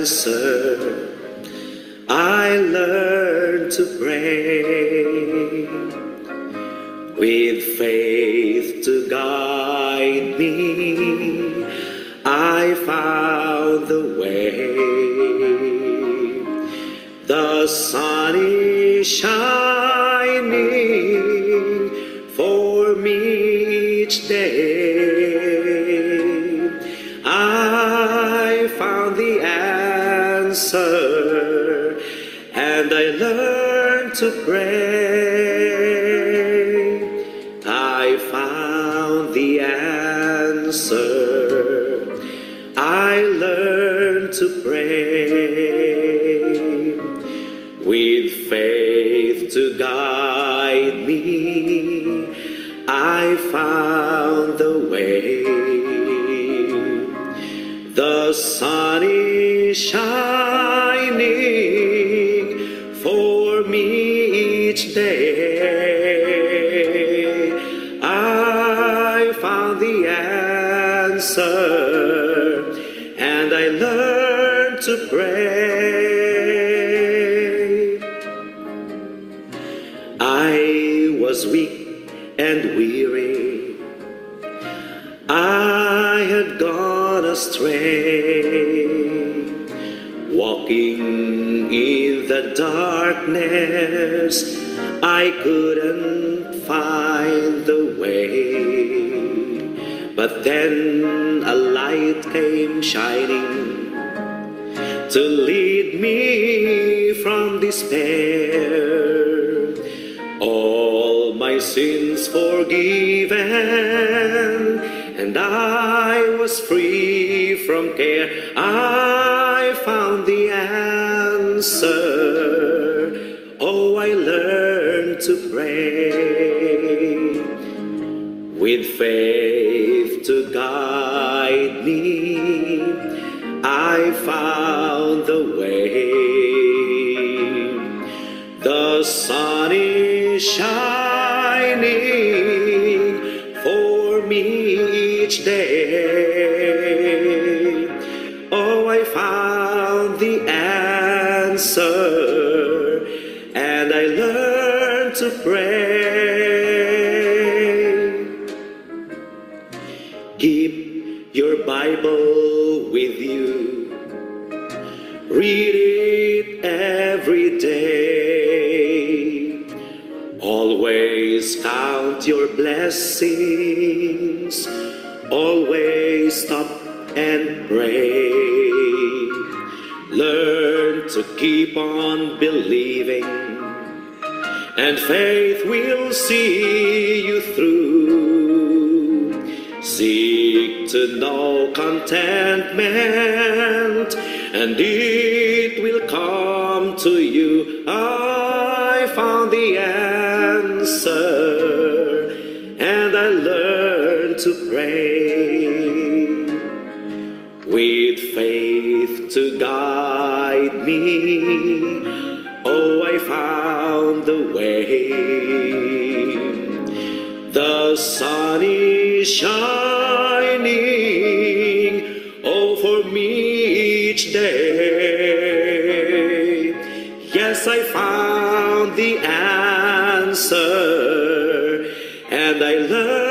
answer. I learned to pray with faith to guide me. I found the way. The sun is shining for me each day. I found the answer, and I learned to pray. I found the answer. I learned to pray with faith to guide me. I found the way. The sun is shining for me each day. I found the answer, and I learned to pray. I was weak and weary. I had gone astray, walking in the darkness. I couldn't find the way, but then a light came shining to lead me from despair. All my sins forgiven, and I was free from care. I found the answer. Oh, I learned to pray with faith to guide me. I found the way. The sun is shining for me each day. Oh, I found the answer, and I learned to pray. Keep your Bible with you. Read it every day. Always count your blessings. Always stop and pray. Learn to keep on believing, and faith will see you through. Seek to know contentment, and it will come to you. I found the answer, and I learned to pray with faith to guide me. Oh, I found the way. The sun is shining, oh, for me each day. Yes, I found the answer, and I learned